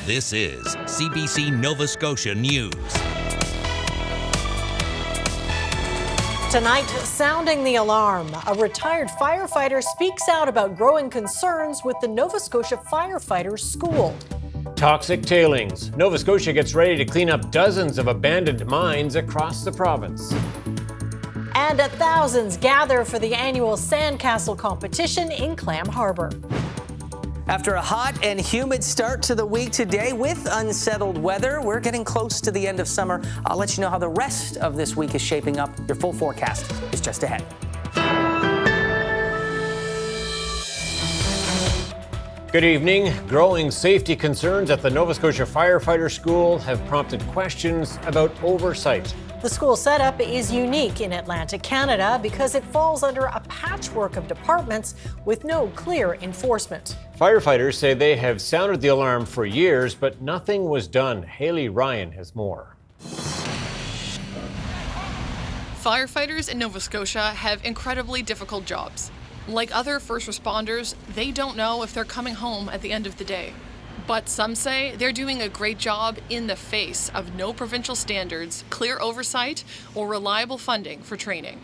This is CBC Nova Scotia News. Tonight, sounding the alarm. A retired firefighter speaks out about growing concerns with the Nova Scotia Firefighter School. Toxic tailings. Nova Scotia gets ready to clean up dozens of abandoned mines across the province. And thousands gather for the annual sandcastle competition in Clam Harbour. After a hot and humid start to the week today with unsettled weather, we're getting close to the end of summer. I'll let you know how the rest of this week is shaping up. Your full forecast is just ahead. Good evening. Growing safety concerns at the Nova Scotia Firefighter School have prompted questions about oversight. The school setup is unique in Atlantic Canada because it falls under a patchwork of departments with no clear enforcement. Firefighters say they have sounded the alarm for years, but nothing was done. Haley Ryan has more. Firefighters in Nova Scotia have incredibly difficult jobs. Like other first responders, they don't know if they're coming home at the end of the day. But some say they're doing a great job in the face of no provincial standards, clear oversight, or reliable funding for training.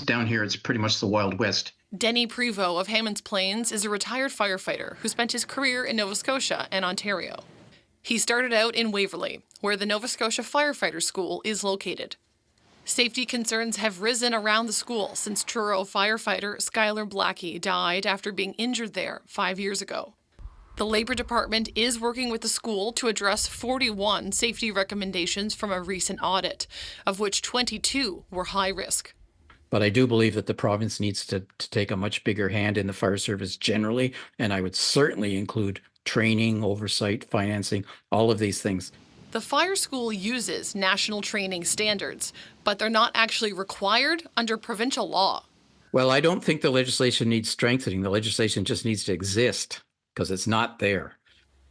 Down here, it's pretty much the Wild West. Denny Prevost of Hammonds Plains is a retired firefighter who spent his career in Nova Scotia and Ontario. He started out in Waverley, where the Nova Scotia Firefighter School is located. Safety concerns have risen around the school since Truro firefighter Skylar Blackie died after being injured there 5 years ago. The Labour Department is working with the school to address 41 safety recommendations from a recent audit, of which 22 were high risk. But I do believe that the province needs to take a much bigger hand in the fire service generally, and I would certainly include training, oversight, financing, all of these things. The fire school uses national training standards, but they're not actually required under provincial law. Well, I don't think the legislation needs strengthening. The legislation just needs to exist because it's not there.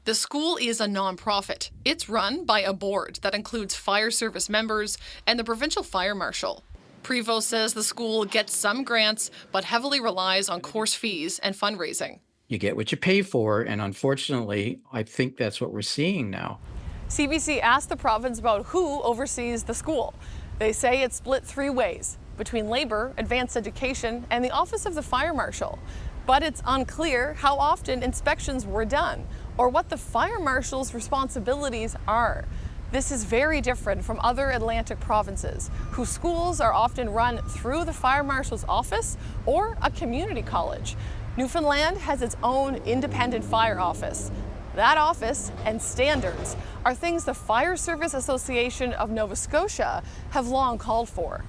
The school is a nonprofit. It's run by a board that includes fire service members and the provincial fire marshal. Prevost says the school gets some grants, but heavily relies on course fees and fundraising. You get what you pay for, and unfortunately, I think that's what we're seeing now. CBC asked the province about who oversees the school. They say it's split three ways, between Labour, Advanced Education, and the Office of the Fire Marshal. But it's unclear how often inspections were done or what the fire marshal's responsibilities are. This is very different from other Atlantic provinces, whose schools are often run through the fire marshal's office or a community college. Newfoundland has its own independent fire office. That office and standards are things the Fire Service Association of Nova Scotia have long called for.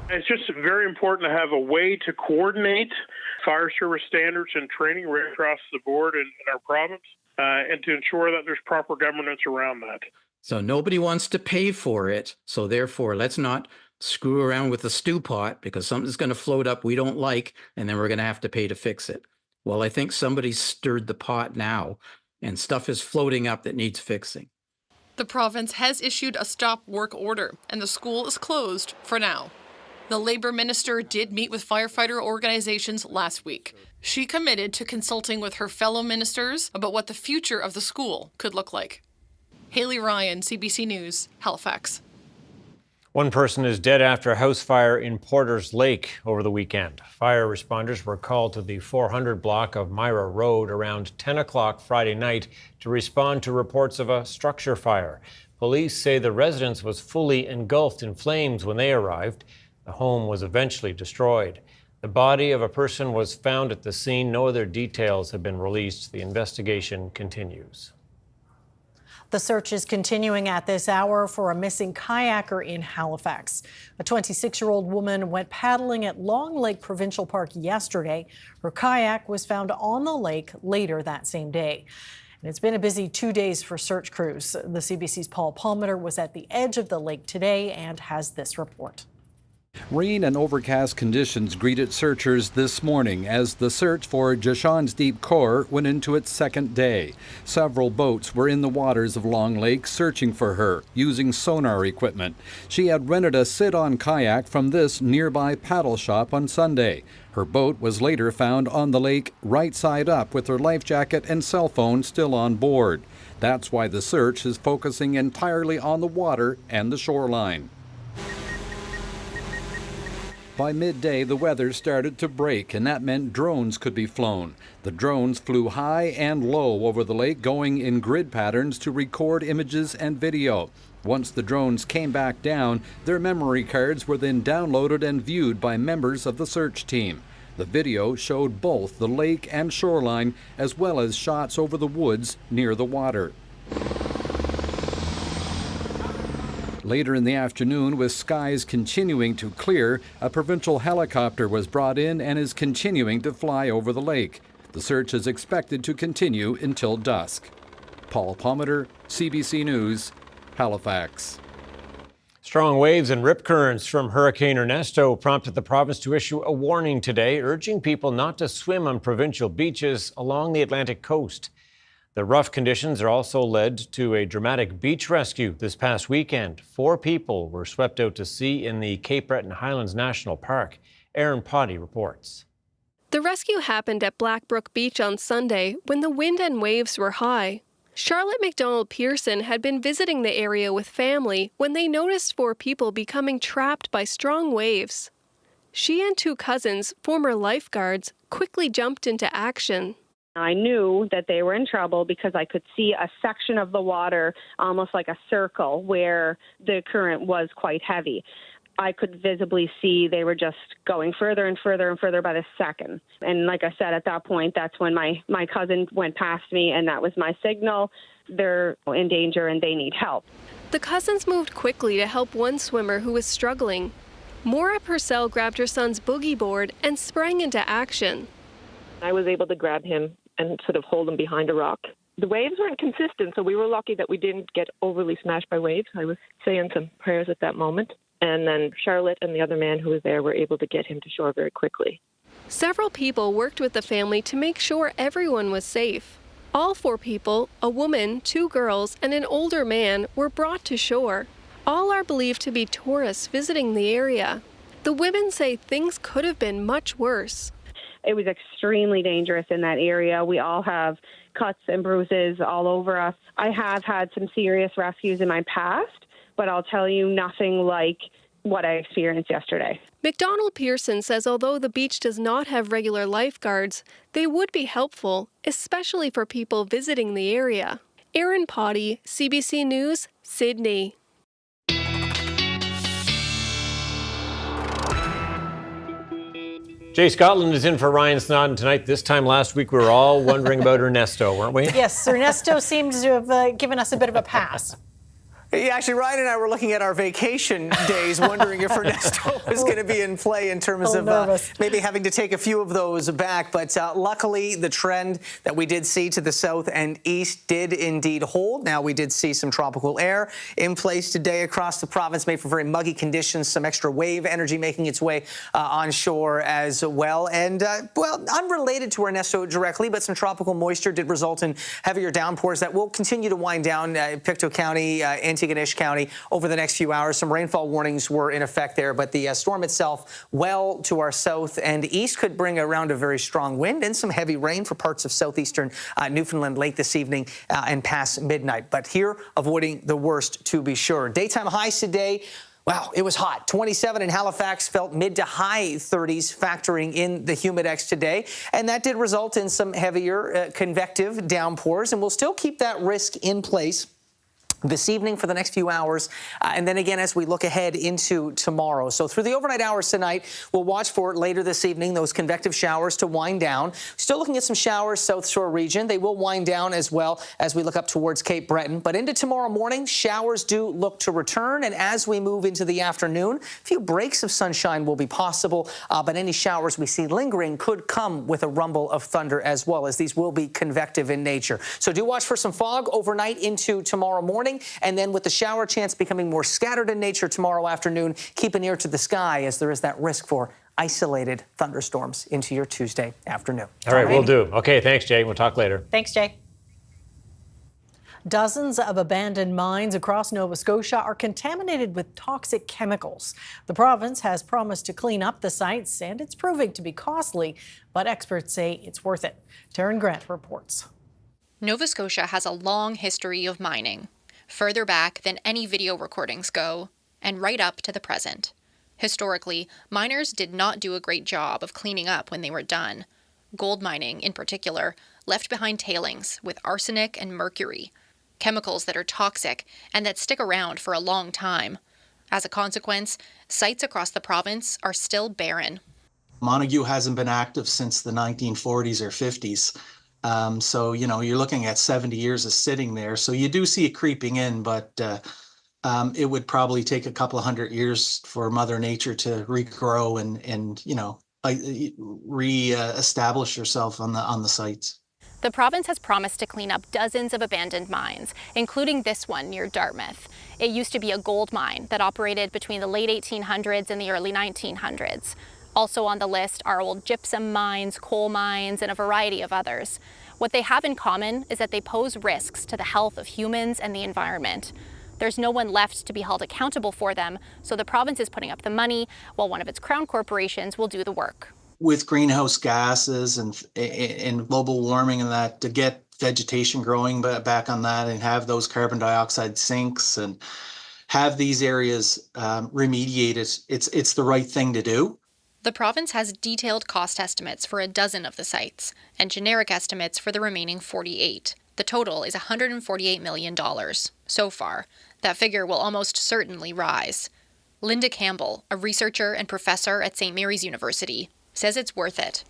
It's just very important to have a way to coordinate fire service standards and training right across the board in our province, and to ensure that there's proper governance around that. So nobody wants to pay for it. So therefore, let's not screw around with the stew pot because something's going to float up we don't like, and then we're going to have to pay to fix it. Well, I think somebody's stirred the pot now, and stuff is floating up that needs fixing. The province has issued a stop work order, and the school is closed for now. The Labour Minister did meet with firefighter organizations last week. She committed to consulting with her fellow ministers about what the future of the school could look like. Haley Ryan, CBC News, Halifax. One person is dead after a house fire in Porters Lake over the weekend. Fire responders were called to the 400 block of Myra Road around 10 o'clock Friday night to respond to reports of a structure fire. Police say the residence was fully engulfed in flames when they arrived. The home was eventually destroyed. The body of a person was found at the scene. No other details have been released. The investigation continues. The search is continuing at this hour for a missing kayaker in Halifax. A 26-year-old woman went paddling at Long Lake Provincial Park yesterday. Her kayak was found on the lake later that same day. And it's been a busy 2 days for search crews. The CBC's Paul Palmeter was at the edge of the lake today and has this report. Rain and overcast conditions greeted searchers this morning as the search for Jashawn's deep core went into its second day. Several boats were in the waters of Long Lake searching for her using sonar equipment. She had rented a sit-on kayak from this nearby paddle shop on Sunday. Her boat was later found on the lake right side up with her life jacket and cell phone still on board. That's why the search is focusing entirely on the water and the shoreline. By midday, the weather started to break, and that meant drones could be flown. The drones flew high and low over the lake, going in grid patterns to record images and video. Once the drones came back down, their memory cards were then downloaded and viewed by members of the search team. The video showed both the lake and shoreline, as well as shots over the woods near the water. Later in the afternoon, with skies continuing to clear, a provincial helicopter was brought in and is continuing to fly over the lake. The search is expected to continue until dusk. Paul Palmeter, CBC News, Halifax. Strong waves and rip currents from Hurricane Ernesto prompted the province to issue a warning today, urging people not to swim on provincial beaches along the Atlantic coast. The rough conditions are also led to a dramatic beach rescue this past weekend. 4 people were swept out to sea in the Cape Breton Highlands National Park. Aaron Potty reports. The rescue happened at Blackbrook Beach on Sunday when the wind and waves were high. Charlotte McDonald Pearson had been visiting the area with family when they noticed 4 people becoming trapped by strong waves. She and 2 cousins, former lifeguards, quickly jumped into action. I knew that they were in trouble because I could see a section of the water, almost like a circle, where the current was quite heavy. I could visibly see they were just going further and further and further by the second. And like I said, at that point, that's when my cousin went past me, and that was my signal. They're in danger and they need help. The cousins moved quickly to help one swimmer who was struggling. Maura Purcell grabbed her son's boogie board and sprang into action. I was able to grab him and sort of hold him behind a rock. The waves weren't consistent, so we were lucky that we didn't get overly smashed by waves. I was saying some prayers at that moment. And then Charlotte and the other man who was there were able to get him to shore very quickly. Several people worked with the family to make sure everyone was safe. All 4 people, a woman, 2 girls, and an older man, were brought to shore. All are believed to be tourists visiting the area. The women say things could have been much worse. It was extremely dangerous in that area. We all have cuts and bruises all over us. I have had some serious rescues in my past, but I'll tell you, nothing like what I experienced yesterday. McDonald Pearson says although the beach does not have regular lifeguards, they would be helpful, especially for people visiting the area. Aaron Potty, CBC News, Sydney. Jay Scotland is in for Ryan Snoddon tonight. This time last week, we were all wondering about Ernesto, weren't we? Yes, Ernesto seems to have given us a bit of a pass. Yeah, actually, Ryan and I were looking at our vacation days, wondering if Ernesto was going to be in play in terms of maybe having to take a few of those back. But luckily, the trend that we did see to the south and east did indeed hold. Now, we did see some tropical air in place today across the province, made for very muggy conditions, some extra wave energy making its way on shore as well. And, well, unrelated to Ernesto directly, but some tropical moisture did result in heavier downpours that will continue to wind down Pictou County, Antigonish County over the next few hours. Some rainfall warnings were in effect there, but the storm itself well to our south and east could bring around a very strong wind and some heavy rain for parts of southeastern Newfoundland late this evening and past midnight. But here, avoiding the worst to be sure. Daytime highs today. Wow, it was hot. 27 in Halifax, felt mid to high 30s, factoring in the humidex today. And that did result in some heavier convective downpours, and we'll still keep that risk in place this evening for the next few hours, and then again as we look ahead into tomorrow. So through the overnight hours tonight, we'll watch for later this evening those convective showers to wind down. Still looking at some showers South Shore region. They will wind down as well as we look up towards Cape Breton. But into tomorrow morning, showers do look to return, and as we move into the afternoon, a few breaks of sunshine will be possible, but any showers we see lingering could come with a rumble of thunder as well, as these will be convective in nature. So do watch for some fog overnight into tomorrow morning. morning, and then with the shower chance becoming more scattered in nature tomorrow afternoon, keep an ear to the sky as there is that risk for isolated thunderstorms into your Tuesday afternoon. All right, we'll do. Okay, thanks, Jay. We'll talk later. Thanks, Jay. Dozens of abandoned mines across Nova Scotia are contaminated with toxic chemicals. The province has promised to clean up the sites, and it's proving to be costly, but experts say it's worth it. Taryn Grant reports. Nova Scotia has a long history of mining, further back than any video recordings go, and right up to the present. Historically, miners did not do a great job of cleaning up when they were done. Gold mining, in particular, left behind tailings with arsenic and mercury, chemicals that are toxic and that stick around for a long time. As a consequence, sites across the province are still barren. Montague hasn't been active since the 1940s or 50s. So, you're looking at 70 years of sitting there. So you do see it creeping in, but it would probably take a couple of 100 years for Mother Nature to regrow and re-establish herself on the sites. The province has promised to clean up dozens of abandoned mines, including this one near Dartmouth. It used to be a gold mine that operated between the late 1800s and the early 1900s. Also on the list are old gypsum mines, coal mines, and a variety of others. What they have in common is that they pose risks to the health of humans and the environment. There's no one left to be held accountable for them, so the province is putting up the money while one of its crown corporations will do the work. With greenhouse gases and global warming and that, to get vegetation growing back on that and have those carbon dioxide sinks and have these areas remediated, it's the right thing to do. The province has detailed cost estimates for a dozen of the sites and generic estimates for the remaining 48. The total is $148 million. So far, that figure will almost certainly rise. Linda Campbell, a researcher and professor at St. Mary's University, says it's worth it.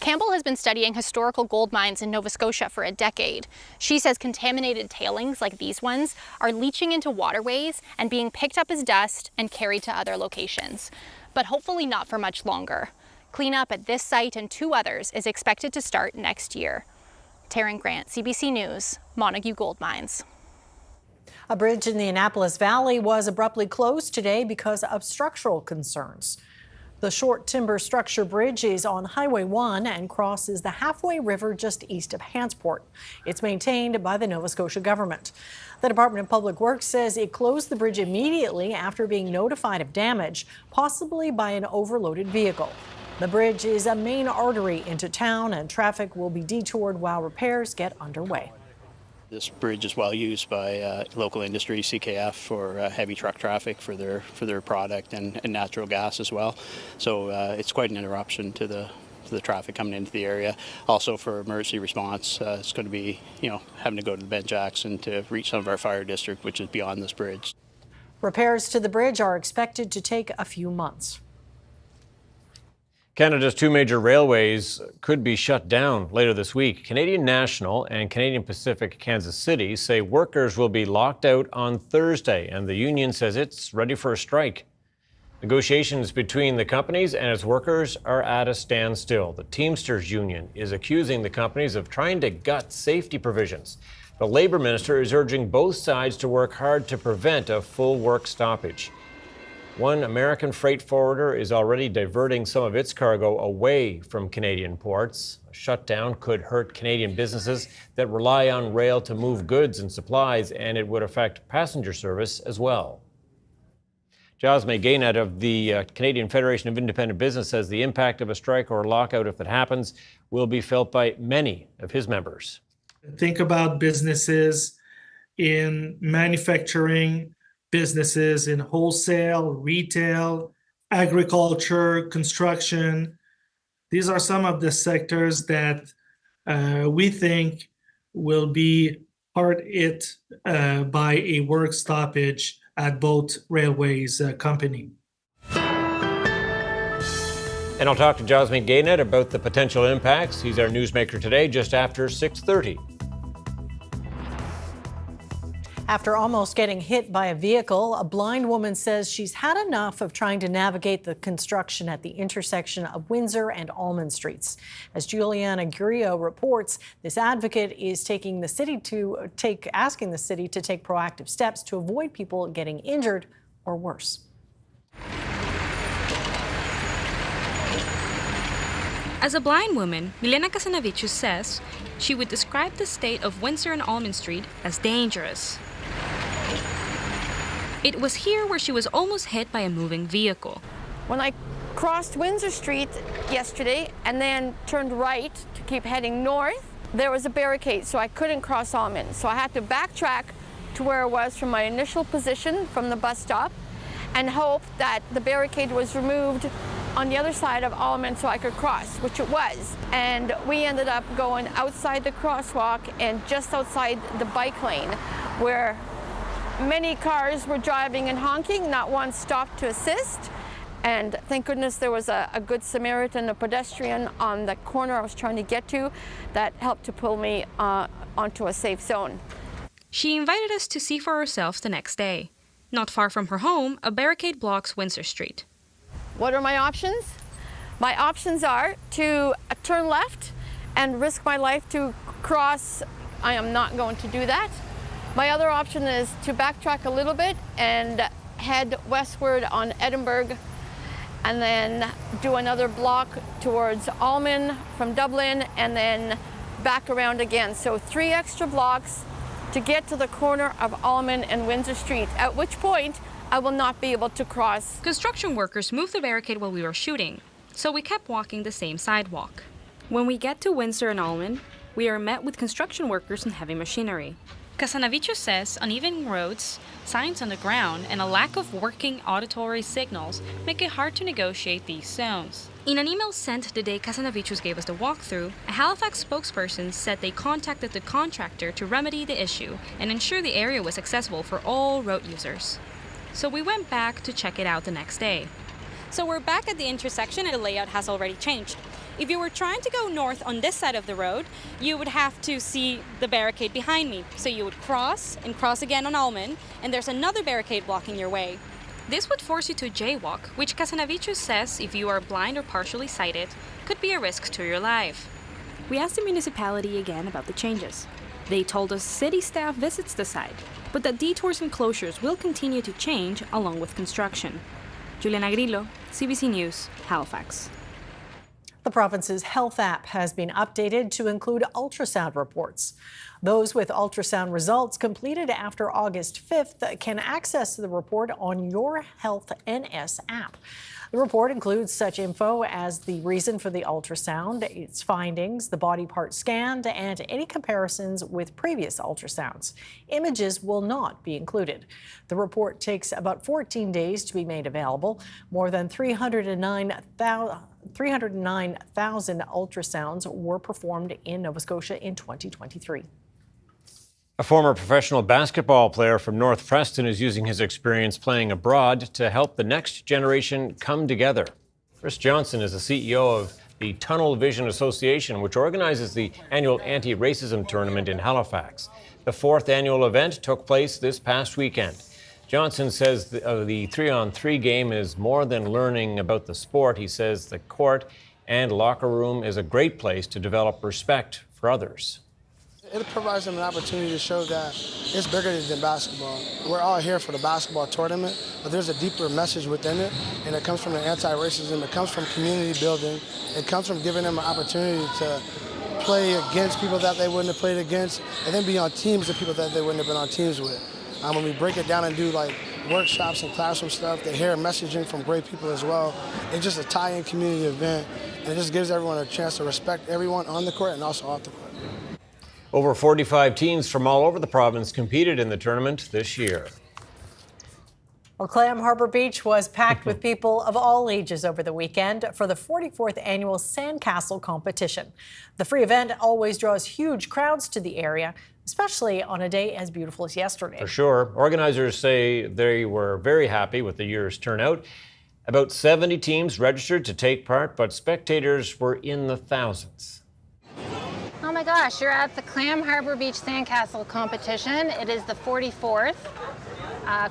Campbell has been studying historical gold mines in Nova Scotia for a decade. She says contaminated tailings like these ones are leaching into waterways and being picked up as dust and carried to other locations. But hopefully not for much longer. Cleanup at this site and 2 others is expected to start next year. Taryn Grant, CBC News, Montague Gold Mines. A bridge in the Annapolis Valley was abruptly closed today because of structural concerns. The short timber structure bridge is on Highway 1 and crosses the Halfway River just east of Hantsport. It's maintained by the Nova Scotia government. The Department of Public Works says it closed the bridge immediately after being notified of damage, possibly by an overloaded vehicle. The bridge is a main artery into town and traffic will be detoured while repairs get underway. This bridge is well used by local industry, CKF, for heavy truck traffic for their product and natural gas as well. So it's quite an interruption to the traffic coming into the area. Also for emergency response, it's going to be having to go to the Ben Jackson to reach some of our fire district, which is beyond this bridge. Repairs to the bridge are expected to take a few months. Canada's 2 major railways could be shut down later this week. Canadian National and Canadian Pacific Kansas City say workers will be locked out on Thursday, and the union says it's ready for a strike. Negotiations between the companies and its workers are at a standstill. The Teamsters Union is accusing the companies of trying to gut safety provisions. The Labour Minister is urging both sides to work hard to prevent a full work stoppage. One American freight forwarder is already diverting some of its cargo away from Canadian ports. A shutdown could hurt Canadian businesses that rely on rail to move goods and supplies, and it would affect passenger service as well. Giles May-Gaynett of the Canadian Federation of Independent Business says the impact of a strike or a lockout, if it happens, will be felt by many of his members. Think about businesses in manufacturing, businesses in wholesale, retail, agriculture, construction. These are some of the sectors that we think will be hard hit by a work stoppage at both railways company. And I'll talk to Giles May-Gaynett about the potential impacts. He's our newsmaker today, just after 6:30. After almost getting hit by a vehicle, a blind woman says she's had enough of trying to navigate the construction at the intersection of Windsor and Almond Streets. As Juliana Gurio reports, this advocate is asking the city to take proactive steps to avoid people getting injured or worse. As a blind woman, Milena Casanavicius says she would describe the state of Windsor and Almond Street as dangerous. It was here where she was almost hit by a moving vehicle. When I crossed Windsor Street yesterday and then turned right to keep heading north, there was a barricade, so I couldn't cross Almond. So I had to backtrack to where I was from my initial position from the bus stop and hope that the barricade was removed on the other side of Almond so I could cross, which it was. And we ended up going outside the crosswalk and just outside the bike lane where many cars were driving and honking, not one stopped to assist. And thank goodness there was a good Samaritan, a pedestrian on the corner I was trying to get to that helped to pull me onto a safe zone. She invited us to see for ourselves the next day. Not far from her home, a barricade blocks Windsor Street. What are my options? My options are to turn left and risk my life to cross. I am not going to do that. My other option is to backtrack a little bit and head westward on Edinburgh and then do another block towards Almond from Dublin and then back around again. So 3 extra blocks to get to the corner of Almond and Windsor Street, at which point I will not be able to cross. Construction workers moved the barricade while we were shooting, so we kept walking the same sidewalk. When we get to Windsor and Almond, we are met with construction workers and heavy machinery. Casanavicius says uneven roads, signs on the ground, and a lack of working auditory signals make it hard to negotiate these zones. In an email sent the day Casanavicius gave us the walkthrough, a Halifax spokesperson said they contacted the contractor to remedy the issue and ensure the area was accessible for all road users. So we went back to check it out the next day. So we're back at the intersection and the layout has already changed. If you were trying to go north on this side of the road, you would have to see the barricade behind me. So you would cross and cross again on Almond, and there's another barricade blocking your way. This would force you to jaywalk, which Casanavicius says, if you are blind or partially sighted, could be a risk to your life. We asked the municipality again about the changes. They told us city staff visits the site, but that detours and closures will continue to change along with construction. Juliana Grillo, CBC News, Halifax. The province's health app has been updated to include ultrasound reports. Those with ultrasound results completed after August 5th can access the report on Your Health NS app. The report includes such info as the reason for the ultrasound, its findings, the body part scanned, and any comparisons with previous ultrasounds. Images will not be included. The report takes about 14 days to be made available. More than 309,000 ultrasounds were performed in Nova Scotia in 2023. A former professional basketball player from North Preston is using his experience playing abroad to help the next generation come together. Chris Johnson is the CEO of the Tunnel Vision Association, which organizes the annual anti-racism tournament in Halifax. The 4th annual event took place this past weekend. Johnson says the 3-on-3 game is more than learning about the sport. He says the court and locker room is a great place to develop respect for others. It provides them an opportunity to show that it's bigger than basketball. We're all here for the basketball tournament, but there's a deeper message within it, and it comes from the anti-racism, it comes from community building, it comes from giving them an opportunity to play against people that they wouldn't have played against, and then be on teams with people that they wouldn't have been on teams with. When we break it down and do like workshops and classroom stuff, they hear messaging from great people as well. It's just a tie-in community event, and it just gives everyone a chance to respect everyone on the court and also off the court. Over 45 teams from all over the province competed in the tournament this year. Well, Clam Harbour Beach was packed with people of all ages over the weekend for the 44th annual Sandcastle competition. The free event always draws huge crowds to the area, especially on a day as beautiful as yesterday. For sure. Organizers say they were very happy with the year's turnout. About 70 teams registered to take part, but spectators were in the thousands. Oh my gosh, you're at the Clam Harbor Beach Sandcastle competition. It is the 44th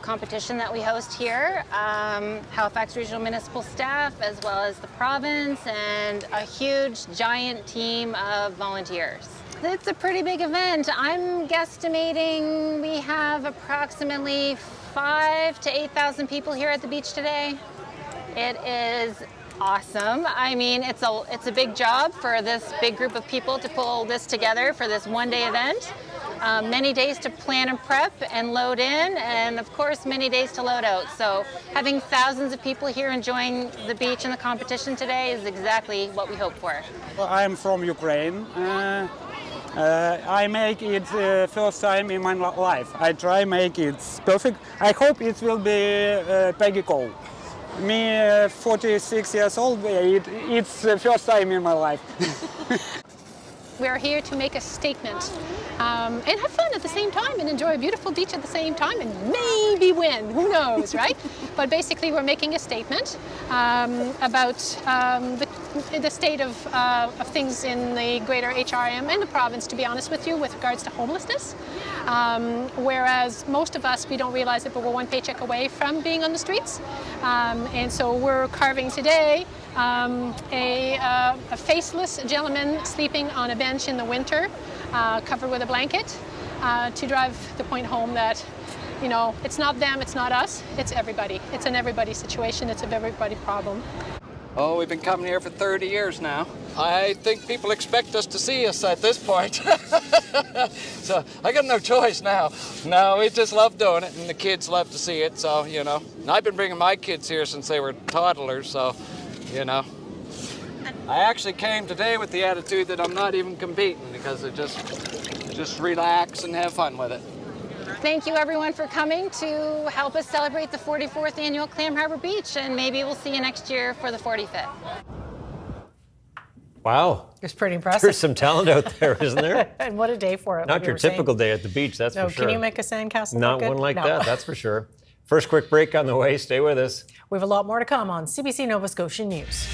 competition that we host here. Halifax Regional Municipal staff, as well as the province, and a huge, giant team of volunteers. It's a pretty big event. I'm guesstimating we have approximately 5,000 to 8,000 people here at the beach today. It is awesome. I mean, it's a big job for this big group of people to pull this together for this one-day event. Many days to plan and prep and load in, and of course many days to load out. So having thousands of people here enjoying the beach and the competition today is exactly what we hope for. Well, I'm from Ukraine. I make it first time in my life. I try make it perfect. I hope it will be Peggy Cole. Me, 46 years old, it's the first time in my life. We are here to make a statement and have fun at the same time and enjoy a beautiful beach at the same time and maybe win, who knows, right? But basically we're making a statement about the state of things in the greater HRM and the province, to be honest with you, with regards to homelessness. Whereas most of us, we don't realize it, but we're one paycheck away from being on the streets. And so we're carving today a faceless gentleman sleeping on a bench in the winter, covered with a blanket, to drive the point home that, you know, it's not them, it's not us, it's everybody. It's an everybody situation, it's an everybody problem. Oh, we've been coming here for 30 years now. I think people expect us to see us at this point. So I got no choice now. No, we just love doing it, and the kids love to see it, so, you know. And I've been bringing my kids here since they were toddlers, so, you know. I actually came today with the attitude that I'm not even competing, because I just relax and have fun with it. Thank you everyone for coming to help us celebrate the 44th annual Clam Harbor Beach, and maybe we'll see you next year for the 45th. Wow. It's pretty impressive. There's some talent out there, isn't there? And what a day for it. Not your typical day at the beach, that's for sure. Can you make a sandcastle Not look good? one like No. that, that's for sure. First quick break on the way. Stay with us. We have a lot more to come on CBC Nova Scotia News.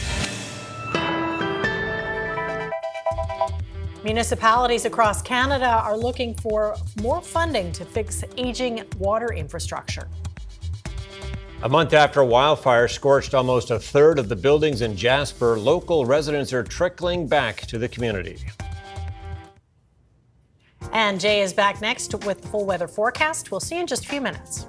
Municipalities across Canada are looking for more funding to fix aging water infrastructure. A month after a wildfire scorched almost a third of the buildings in Jasper, local residents are trickling back to the community. And Jay is back next with the full weather forecast. We'll see you in just a few minutes.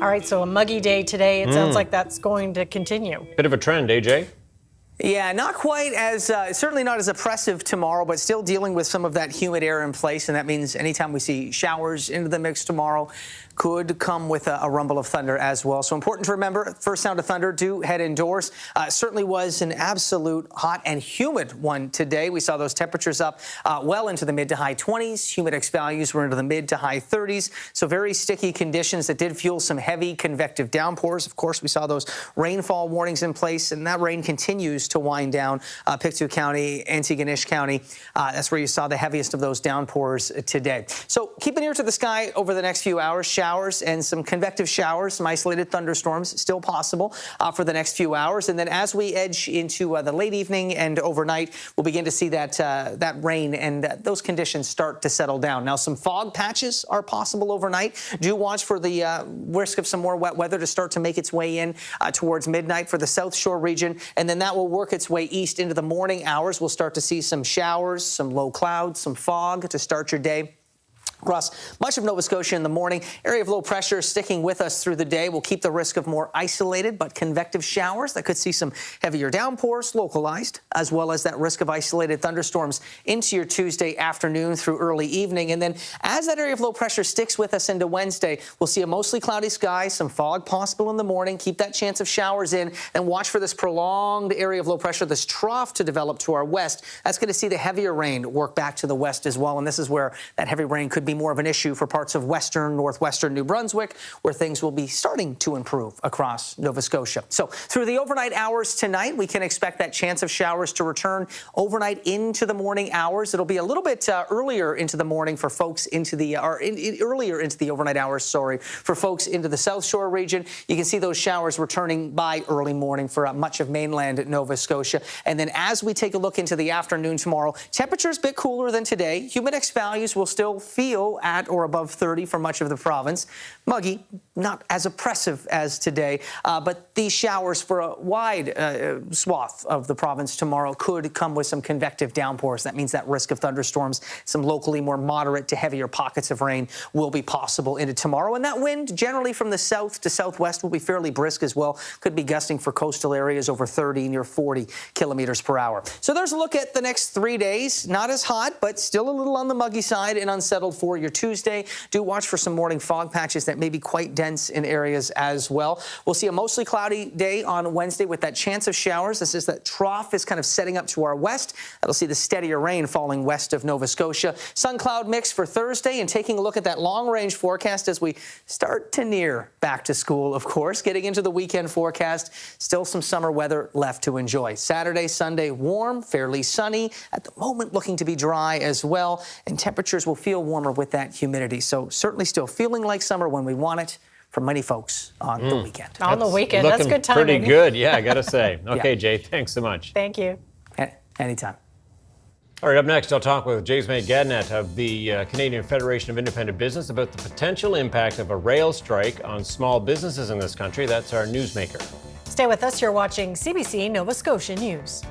All right, so a muggy day today. It sounds like that's going to continue. Bit of a trend, AJ. Yeah, not quite as, certainly not as oppressive tomorrow, but still dealing with some of that humid air in place. And that means anytime we see showers into the mix tomorrow, could come with a rumble of thunder as well. So important to remember, first sound of thunder, do head indoors. Certainly was an absolute hot and humid one today. We saw those temperatures up well into the mid to high 20s. Humidex values were into the mid to high 30s. So very sticky conditions that did fuel some heavy convective downpours. Of course, we saw those rainfall warnings in place, and that rain continues to wind down Pictou County, Antigonish County. That's where you saw the heaviest of those downpours today. So keep an ear to the sky over the next few hours. Showers and some convective showers, some isolated thunderstorms still possible for the next few hours. And then as we edge into the late evening and overnight, we'll begin to see that rain and those conditions start to settle down. Now, some fog patches are possible overnight. Do watch for the risk of some more wet weather to start to make its way in towards midnight for the South Shore region. And then that will work its way east into the morning hours. We'll start to see some showers, some low clouds, some fog to start your day. Across much of Nova Scotia in the morning, area of low pressure sticking with us through the day. We'll keep the risk of more isolated but convective showers that could see some heavier downpours localized, as well as that risk of isolated thunderstorms into your Tuesday afternoon through early evening. And then as that area of low pressure sticks with us into Wednesday, we'll see a mostly cloudy sky, some fog possible in the morning. Keep that chance of showers in and watch for this prolonged area of low pressure, this trough to develop to our west. That's going to see the heavier rain work back to the west as well. And this is where that heavy rain could be more of an issue for parts of western, northwestern New Brunswick, where things will be starting to improve across Nova Scotia. So through the overnight hours tonight, we can expect that chance of showers to return overnight into the morning hours. It'll be a little bit earlier into the morning for folks into the, earlier into the overnight hours, for folks into the South Shore region. You can see those showers returning by early morning for much of mainland Nova Scotia. And then as we take a look into the afternoon tomorrow, temperatures a bit cooler than today. Humidex values will still feel at or above 30 for much of the province. Muggy, not as oppressive as today, but these showers for a wide swath of the province tomorrow could come with some convective downpours. That means that risk of thunderstorms, some locally more moderate to heavier pockets of rain will be possible into tomorrow. And that wind generally from the south to southwest will be fairly brisk as well. Could be gusting for coastal areas over 30, near 40 kilometers per hour. So there's a look at the next 3 days. Not as hot, but still a little on the muggy side and unsettled for your Tuesday. Do watch for some morning fog patches that may be quite dense in areas as well. We'll see a mostly cloudy day on Wednesday with that chance of showers. This is that trough is kind of setting up to our west. That'll see the steadier rain falling west of Nova Scotia. Sun cloud mix for Thursday, and taking a look at that long range forecast as we start to near back to school, of course. Getting into the weekend forecast, still some summer weather left to enjoy. Saturday, Sunday, warm, fairly sunny. At the moment, looking to be dry as well, and temperatures will feel warmer with that humidity. So certainly still feeling like summer when we want it for many folks on the weekend. On the weekend, that's good timing. Pretty good, yeah, I got to say. Okay, Jay, thanks so much. Thank you. Anytime. All right, up next, I'll talk with Jaysmay Gadnet of the Canadian Federation of Independent Business about the potential impact of a rail strike on small businesses in this country. That's our newsmaker. Stay with us. You're watching CBC Nova Scotia News.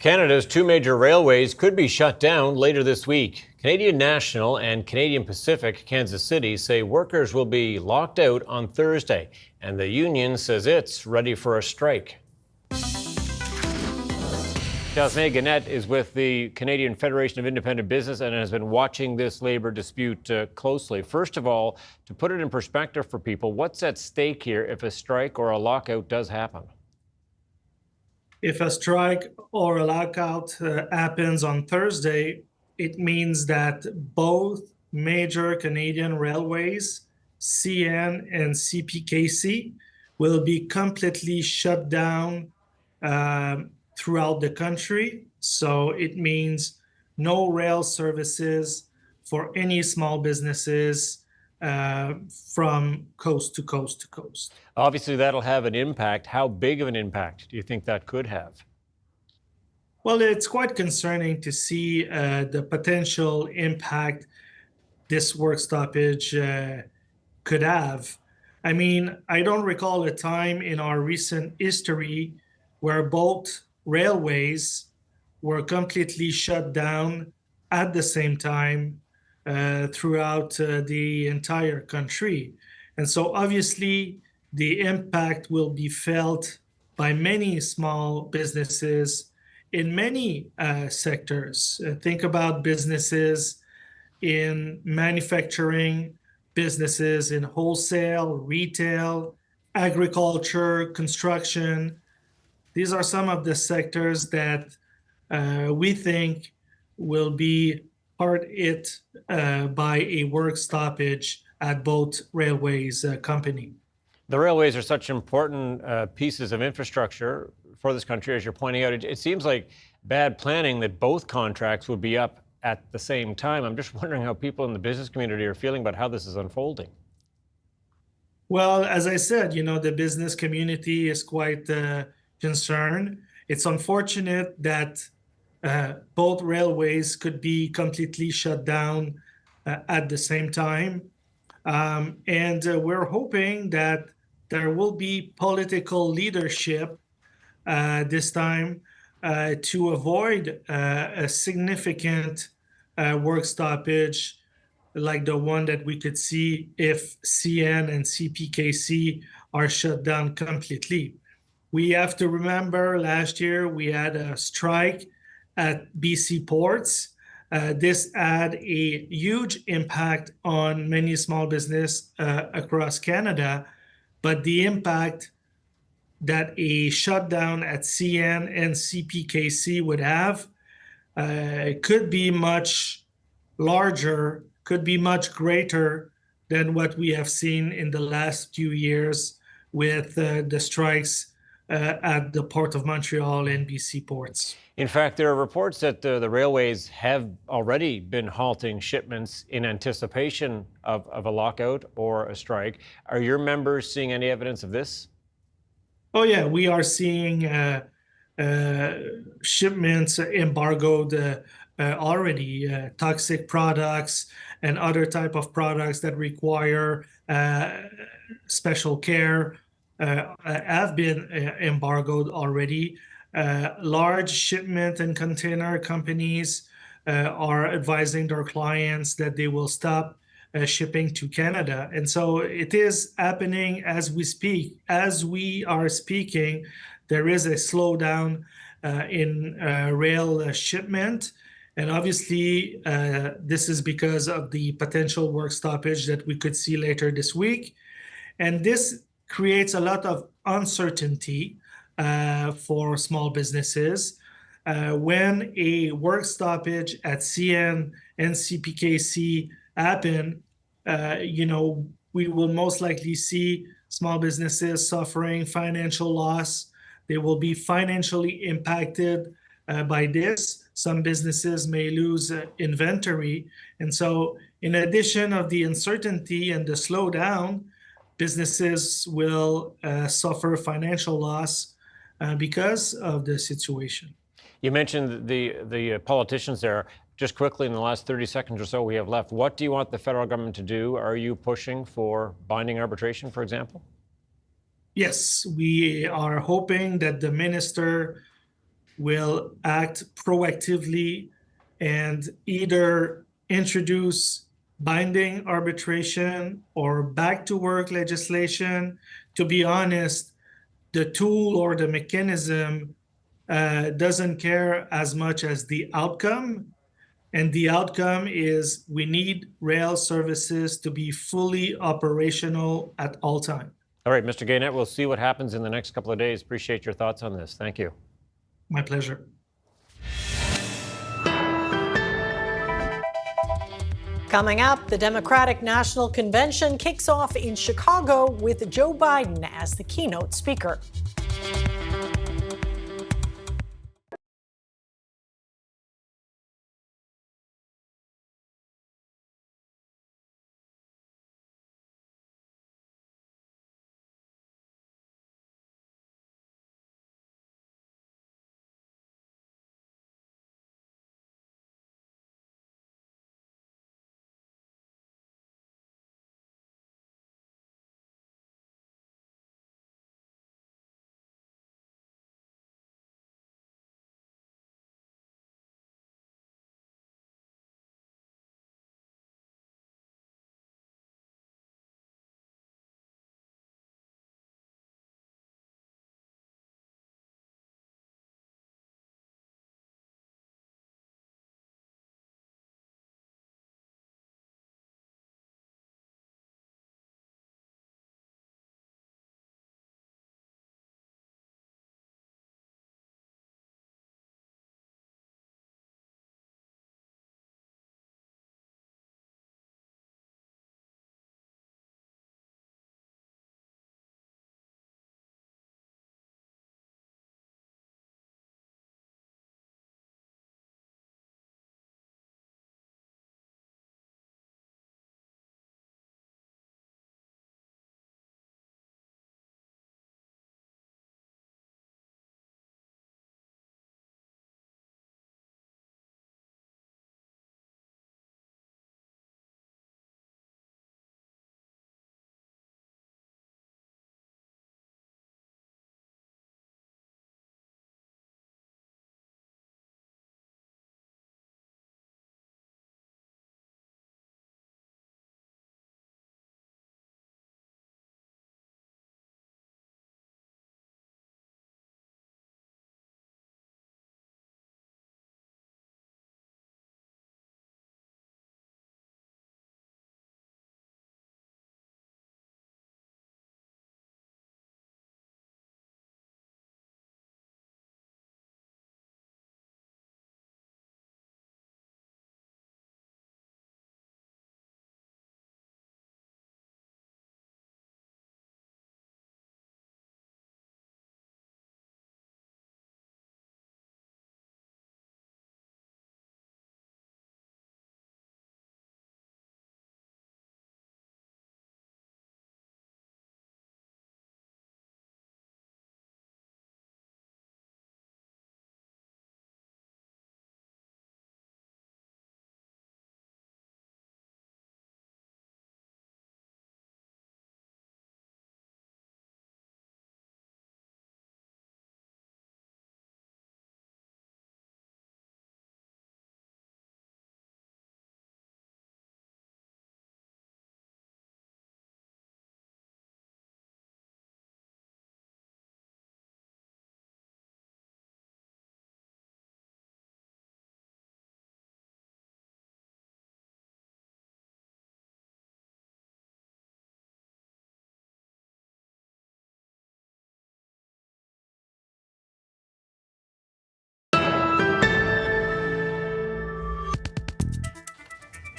Canada's two major railways could be shut down later this week. Canadian National and Canadian Pacific Kansas City say workers will be locked out on Thursday, and the union says it's ready for a strike. Jasmine Gannett is with the Canadian Federation of Independent Business and has been watching this labor dispute closely. First of all, to put it in perspective for people, what's at stake here if a strike or a lockout does happen? If a strike or a lockout happens on Thursday, it means that both major Canadian railways, CN and CPKC, will be completely shut down throughout the country. So it means no rail services for any small businesses from coast to coast to coast. Obviously, that'll have an impact. How big of an impact do you think that could have? Well, it's quite concerning to see the potential impact this work stoppage could have. I mean, I don't recall a time in our recent history where both railways were completely shut down at the same time throughout the entire country. And so obviously the impact will be felt by many small businesses in many sectors. Think about businesses in manufacturing, businesses in wholesale, retail, agriculture, construction. These are some of the sectors that we think will be hard hit by a work stoppage at both railways company. The railways are such important pieces of infrastructure for this country, as you're pointing out. It seems like bad planning that both contracts would be up at the same time. I'm just wondering how people in the business community are feeling about how this is unfolding. Well, as I said, the business community is quite concerned. It's unfortunate that both railways could be completely shut down at the same time. And we're hoping that there will be political leadership this time to avoid a significant work stoppage like the one that we could see if CN and CPKC are shut down completely. We have to remember last year we had a strike at BC ports. This had a huge impact on many small business across Canada, but the impact that a shutdown at CN and CPKC would have could be much larger, could be much greater than what we have seen in the last few years with the strikes at the Port of Montreal and BC ports. In fact, there are reports that the railways have already been halting shipments in anticipation of a lockout or a strike. Are your members seeing any evidence of this? Oh, yeah, we are seeing shipments embargoed already. Toxic products and other type of products that require special care have been embargoed already. Large shipment and container companies are advising their clients that they will stop shipping to Canada. And so it is happening as we speak. As we are speaking, there is a slowdown in rail shipment. And obviously, this is because of the potential work stoppage that we could see later this week. And this creates a lot of uncertainty for small businesses. When a work stoppage at CN and CPKC happen, we will most likely see small businesses suffering financial loss. They will be financially impacted by this. Some businesses may lose inventory. And so in addition of the uncertainty and the slowdown, businesses will suffer financial loss because of the situation. You mentioned the politicians there. Just quickly, in the last 30 seconds or so we have left, what do you want the federal government to do? Are you pushing for binding arbitration, for example? Yes, we are hoping that the minister will act proactively and either introduce binding arbitration or back to work legislation. To be honest, the tool or the mechanism doesn't care as much as the outcome. And the outcome is we need rail services to be fully operational at all times. All right, Mr. Gaynette, we'll see what happens in the next couple of days. Appreciate your thoughts on this. Thank you. My pleasure. Coming up, the Democratic National Convention kicks off in Chicago with Joe Biden as the keynote speaker.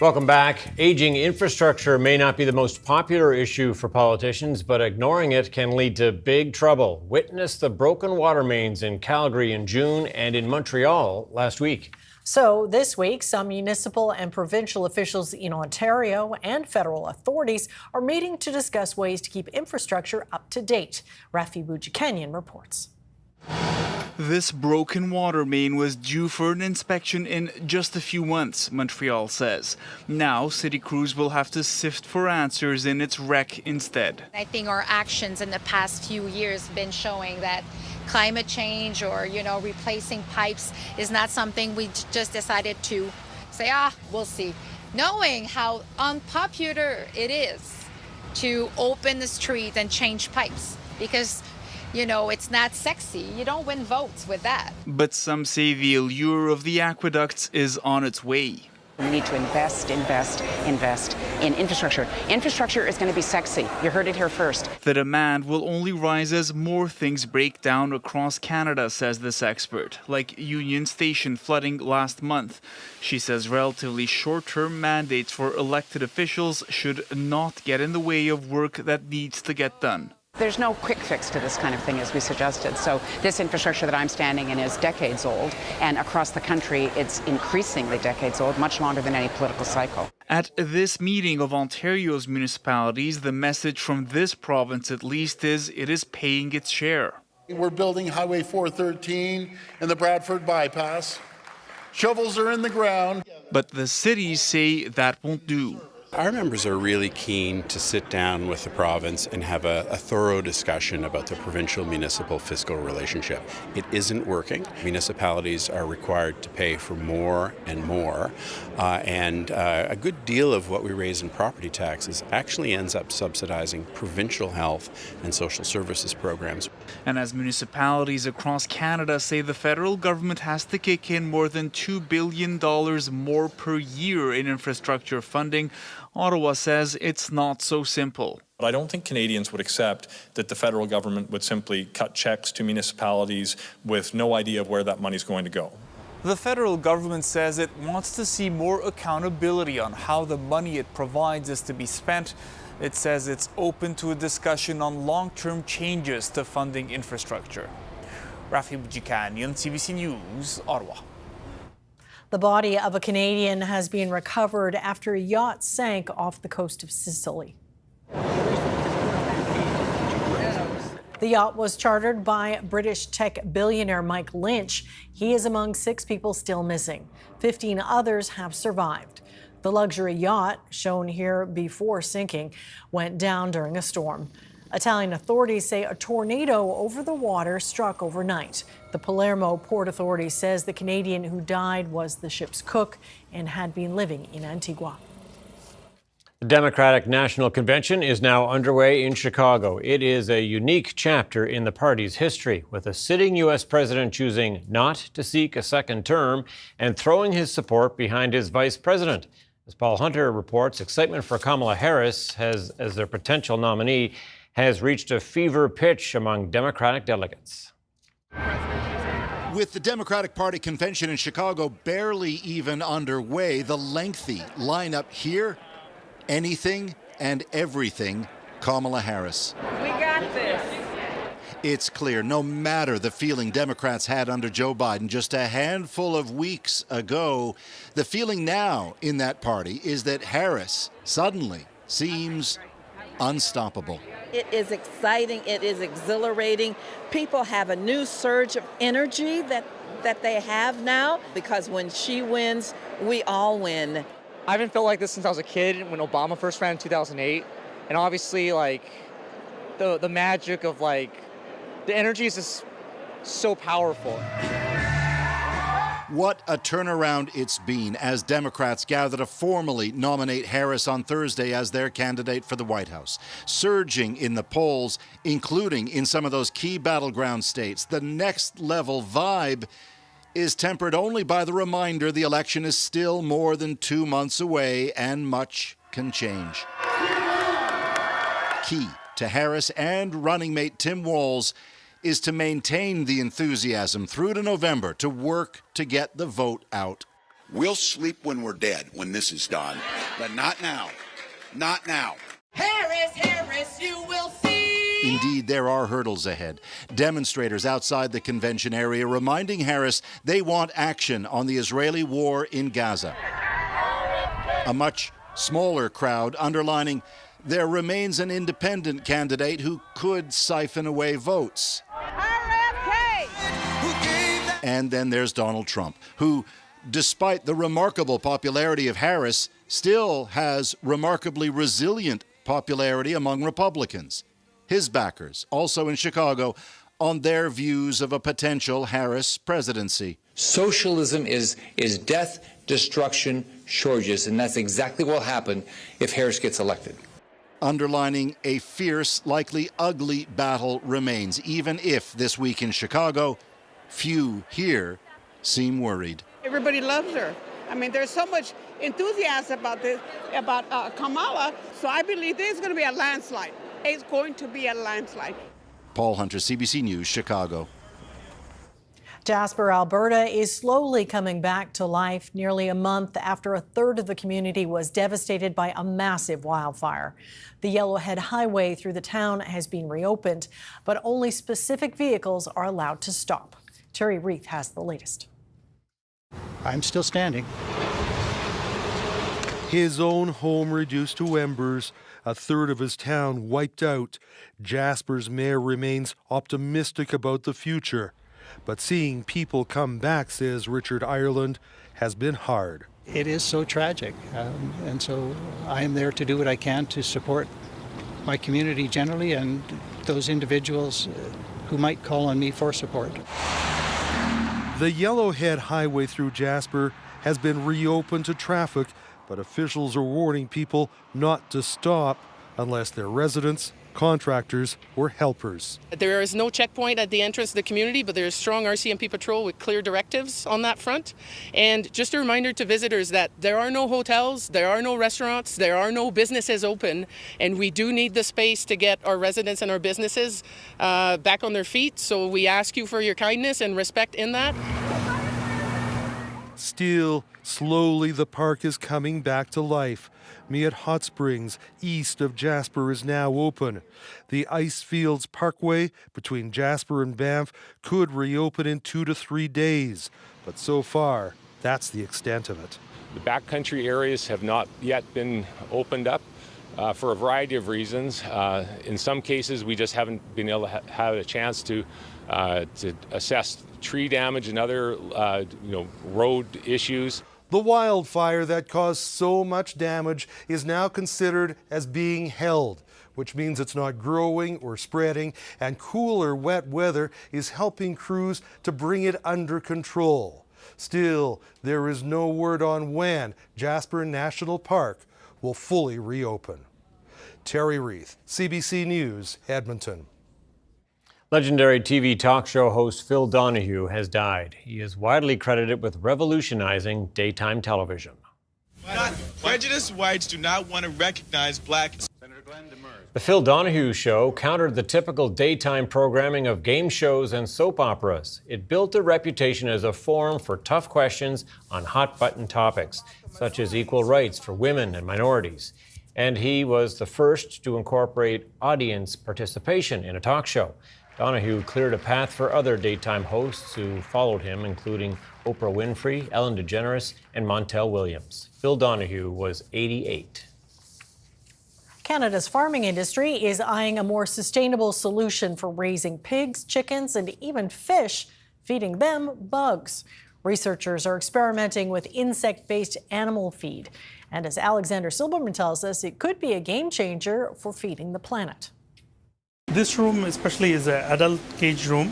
Welcome back. Aging infrastructure may not be the most popular issue for politicians, but ignoring it can lead to big trouble. Witness the broken water mains in Calgary in June and in Montreal last week. So this week, some municipal and provincial officials in Ontario and federal authorities are meeting to discuss ways to keep infrastructure up to date. Rafi Boudjikanian reports. This broken water main was due for an inspection in just a few months, Montreal says. Now, city crews will have to sift for answers in its wreck instead. I think our actions in the past few years have been showing that climate change or, replacing pipes is not something we just decided to say, we'll see. Knowing how unpopular it is to open the street and change pipes because, it's not sexy. You don't win votes with that. But some say the allure of the aqueducts is on its way. We need to invest in infrastructure. Infrastructure is going to be sexy. You heard it here first. The demand will only rise as more things break down across Canada, says this expert, like Union Station flooding last month. She says relatively short-term mandates for elected officials should not get in the way of work that needs to get done. There's no quick fix to this kind of thing, as we suggested. So this infrastructure that I'm standing in is decades old, and across the country, it's increasingly decades old, much longer than any political cycle. At this meeting of Ontario's municipalities, the message from this province, at least, is it is paying its share. We're building Highway 413 and the Bradford bypass. Shovels are in the ground. But the cities say that won't do. Our members are really keen to sit down with the province and have a thorough discussion about the provincial-municipal fiscal relationship. It isn't working. Municipalities are required to pay for more and more, and a good deal of what we raise in property taxes actually ends up subsidizing provincial health and social services programs. And as municipalities across Canada say the federal government has to kick in more than $2 billion more per year in infrastructure funding, Ottawa says it's not so simple. I don't think Canadians would accept that the federal government would simply cut checks to municipalities with no idea of where that money's going to go. The federal government says it wants to see more accountability on how the money it provides is to be spent. It says it's open to a discussion on long-term changes to funding infrastructure. Rafi Bujikanian, CBC News, Ottawa. The body of a Canadian has been recovered after a yacht sank off the coast of Sicily. The yacht was chartered by British tech billionaire Mike Lynch. He is among 6 people still missing. 15 others have survived. The luxury yacht, shown here before sinking, went down during a storm. Italian authorities say a tornado over the water struck overnight. The Palermo Port Authority says the Canadian who died was the ship's cook and had been living in Antigua. The Democratic National Convention is now underway in Chicago. It is a unique chapter in the party's history, with a sitting U.S. president choosing not to seek a second term and throwing his support behind his vice president. As Paul Hunter reports, excitement for Kamala Harris as their potential nominee has reached a fever pitch among Democratic delegates. With the Democratic Party convention in Chicago barely even underway, the lengthy lineup here, anything and everything Kamala Harris. We got this. It's clear, no matter the feeling Democrats had under Joe Biden just a handful of weeks ago, the feeling now in that party is that Harris suddenly seems unstoppable. It is exciting. It is exhilarating. People have a new surge of energy that they have now, because when she wins, we all win. I haven't felt like this since I was a kid when Obama first ran in 2008. And obviously, like, the magic of, like, the energy is just so powerful. What a turnaround it's been as Democrats gather to formally nominate Harris on Thursday as their candidate for the White House. Surging in the polls, including in some of those key battleground states, the next level vibe is tempered only by the reminder the election is still more than 2 months away and much can change. Key to Harris and running mate Tim Walz is to maintain the enthusiasm through to November to work to get the vote out. We'll sleep when we're dead, when this is done, but not now. Not now. Harris, Harris, you will see. Indeed, there are hurdles ahead. Demonstrators outside the convention area reminding Harris they want action on the Israeli war in Gaza. A much smaller crowd underlining there remains an independent candidate who could siphon away votes. And then there's Donald Trump, who, despite the remarkable popularity of Harris, still has remarkably resilient popularity among Republicans. His backers, also in Chicago, on their views of a potential Harris presidency. Socialism is death, destruction, shortages, and that's exactly what will happen if Harris gets elected. Underlining a fierce, likely ugly battle remains, even if this week in Chicago, few here seem worried. Everybody loves her. I mean, there's so much enthusiasm about Kamala, so I believe there's going to be a landslide. It's going to be a landslide. Paul Hunter, CBC News, Chicago. Jasper, Alberta is slowly coming back to life nearly a month after a third of the community was devastated by a massive wildfire. The Yellowhead Highway through the town has been reopened, but only specific vehicles are allowed to stop. Terry Reith has the latest. I'm still standing. His own home reduced to embers, a third of his town wiped out. Jasper's mayor remains optimistic about the future. But seeing people come back, says Richard Ireland, has been hard. It is so tragic, and so I am there to do what I can to support my community generally and those individuals who might call on me for support. The Yellowhead Highway through Jasper has been reopened to traffic, but officials are warning people not to stop unless they're residents, contractors, or helpers. There is no checkpoint at the entrance to the community, but there is strong RCMP patrol with clear directives on that front. And just a reminder to visitors that there are no hotels, there are no restaurants, there are no businesses open, and we do need the space to get our residents and our businesses back on their feet. So we ask you for your kindness and respect in that. Still, slowly the park is coming back to life. Meat Hot Springs, east of Jasper, is now open. The Icefields Parkway between Jasper and Banff could reopen in 2 to 3 days, but so far, that's the extent of it. The backcountry areas have not yet been opened up for a variety of reasons. In some cases, we just haven't been able to have a chance to assess tree damage and other road issues. The wildfire that caused so much damage is now considered as being held, which means it's not growing or spreading, and cooler, wet weather is helping crews to bring it under control. Still, there is no word on when Jasper National Park will fully reopen. Terry Reith, CBC News, Edmonton. Legendary TV talk show host Phil Donahue has died. He is widely credited with revolutionizing daytime television. Prejudiced whites do not want to recognize black. The Phil Donahue Show countered the typical daytime programming of game shows and soap operas. It built a reputation as a forum for tough questions on hot-button topics, such as equal rights for women and minorities. And he was the first to incorporate audience participation in a talk show. Donahue cleared a path for other daytime hosts who followed him, including Oprah Winfrey, Ellen DeGeneres, and Montel Williams. Phil Donahue was 88. Canada's farming industry is eyeing a more sustainable solution for raising pigs, chickens, and even fish, feeding them bugs. Researchers are experimenting with insect-based animal feed. And as Alexander Silberman tells us, it could be a game changer for feeding the planet. This room especially is an adult cage room.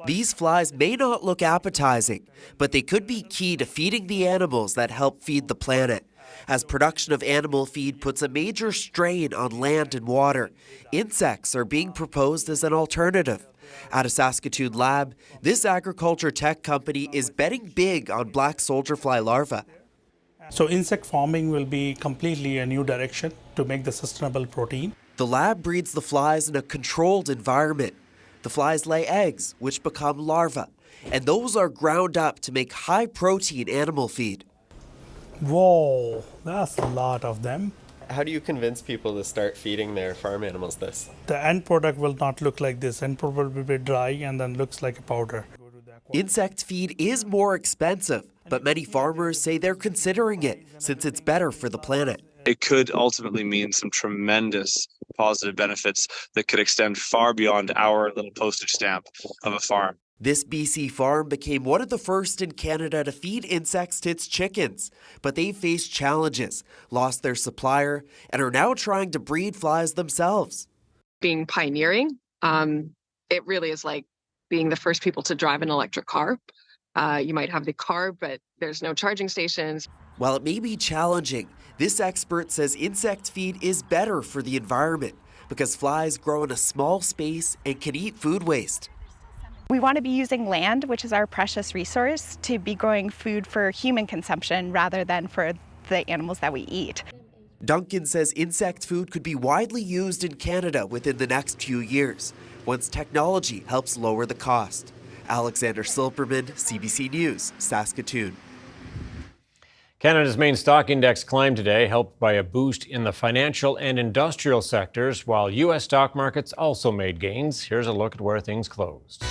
These flies may not look appetizing, but they could be key to feeding the animals that help feed the planet. As production of animal feed puts a major strain on land and water, insects are being proposed as an alternative. At a Saskatoon lab, this agriculture tech company is betting big on black soldier fly larvae. So insect farming will be completely a new direction to make the sustainable protein. The lab breeds the flies in a controlled environment. The flies lay eggs, which become larvae, and those are ground up to make high-protein animal feed. Whoa, that's a lot of them. How do you convince people to start feeding their farm animals this? The end product will not look like this. End product will be dry and then looks like a powder. Insect feed is more expensive, but many farmers say they're considering it since it's better for the planet. It could ultimately mean some tremendous positive benefits that could extend far beyond our little postage stamp of a farm. This BC farm became one of the first in Canada to feed insects to its chickens, but they faced challenges, lost their supplier, and are now trying to breed flies themselves. Being pioneering, it really is like being the first people to drive an electric car. You might have the car, but there's no charging stations. While it may be challenging, this expert says insect feed is better for the environment because flies grow in a small space and can eat food waste. We want to be using land, which is our precious resource, to be growing food for human consumption rather than for the animals that we eat. Duncan says insect food could be widely used in Canada within the next few years, once technology helps lower the cost. Alexander Silberman, CBC News, Saskatoon. Canada's main stock index climbed today, helped by a boost in the financial and industrial sectors, while U.S. stock markets also made gains. Here's a look at where things closed.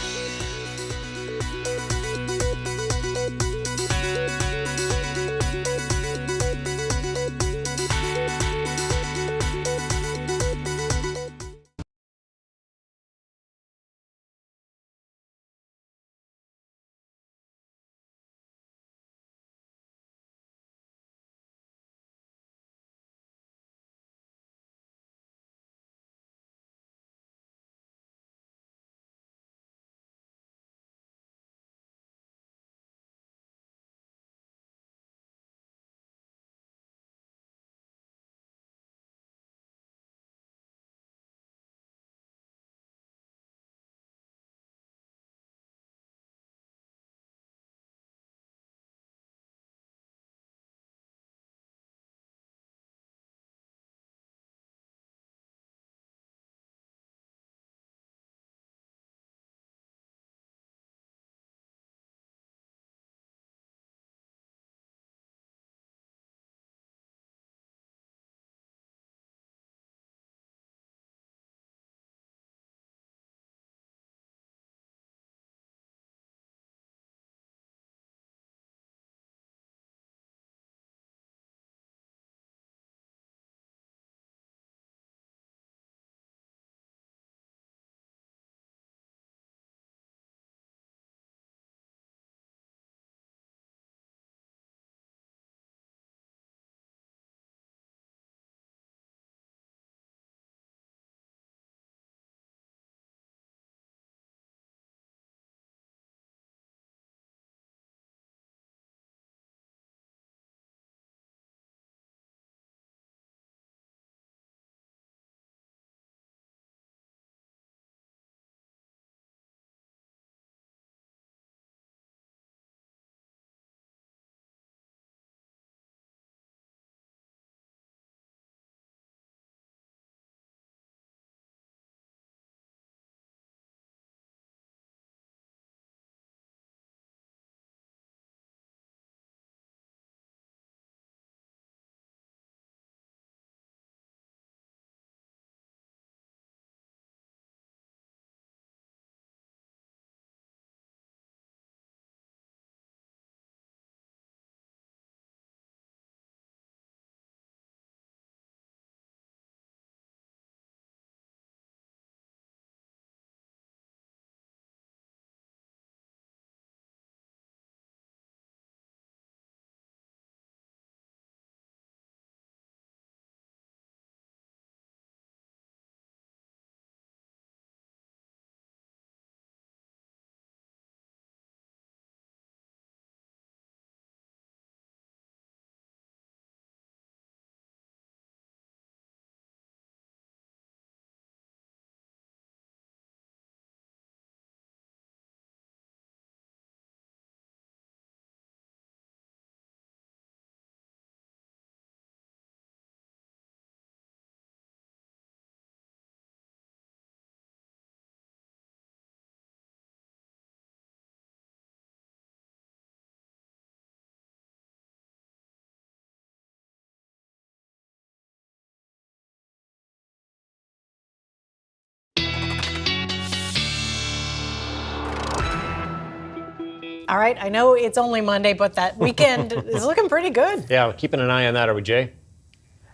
All right, I know it's only Monday, but that weekend is looking pretty good. Yeah, keeping an eye on that, are we, Jay?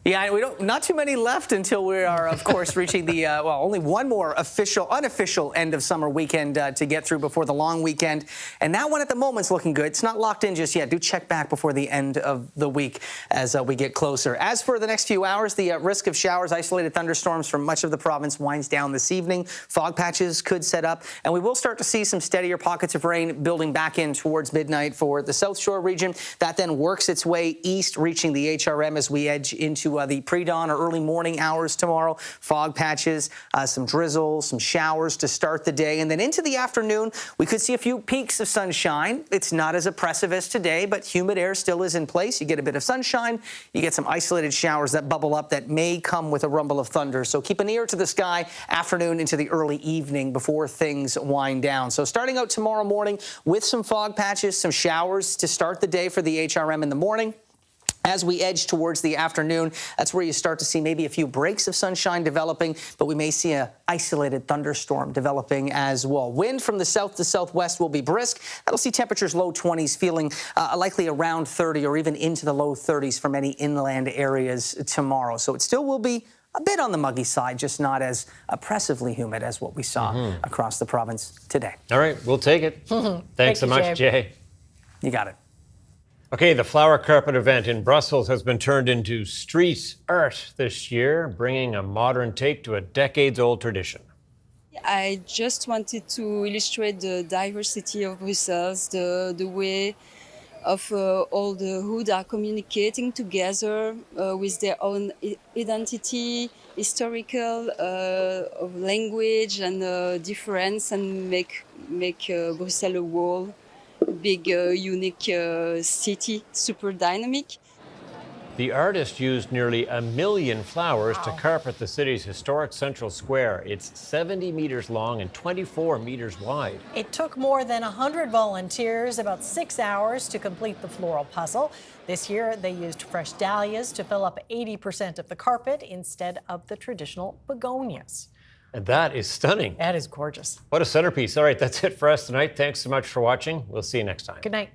Yeah, we don't. Not too many left until we are, of course, reaching the only one more unofficial end of summer weekend to get through before the long weekend, and that one at the moment's looking good. It's not locked in just yet. Do check back before the end of the week as we get closer. As for the next few hours, the risk of showers, isolated thunderstorms from much of the province winds down this evening. Fog patches could set up, and we will start to see some steadier pockets of rain building back in towards midnight for the South Shore region. That then works its way east, reaching the HRM as we edge into the pre-dawn or early morning hours tomorrow. Fog patches, some drizzle, some showers to start the day. And then into the afternoon, we could see a few peaks of sunshine. It's not as oppressive as today, but humid air still is in place. You get a bit of sunshine. You get some isolated showers that bubble up that may come with a rumble of thunder. So keep an ear to the sky afternoon into the early evening before things wind down. So starting out tomorrow morning with some fog patches, some showers to start the day for the HRM in the morning. As we edge towards the afternoon, that's where you start to see maybe a few breaks of sunshine developing, but we may see an isolated thunderstorm developing as well. Wind from the south to southwest will be brisk. That'll see temperatures low 20s, feeling likely around 30 or even into the low 30s for many inland areas tomorrow. So it still will be a bit on the muggy side, just not as oppressively humid as what we saw across the province today. All right, we'll take it. Thanks so much, Jay. You got it. Okay, the flower carpet event in Brussels has been turned into street art this year, bringing a modern take to a decades-old tradition. I just wanted to illustrate the diversity of Brussels, the way of all the Hood are communicating together with their own identity, historical of language and difference, and make Brussels a whole. Big, unique city, super dynamic. The artist used nearly 1 million flowers to carpet the city's historic central square. It's 70 meters long and 24 meters wide. It took more than 100 volunteers about 6 hours to complete the floral puzzle. This year, they used fresh dahlias to fill up 80% of the carpet instead of the traditional begonias. And that is stunning. That is gorgeous. What a centerpiece. All right, that's it for us tonight. Thanks so much for watching. We'll see you next time. Good night.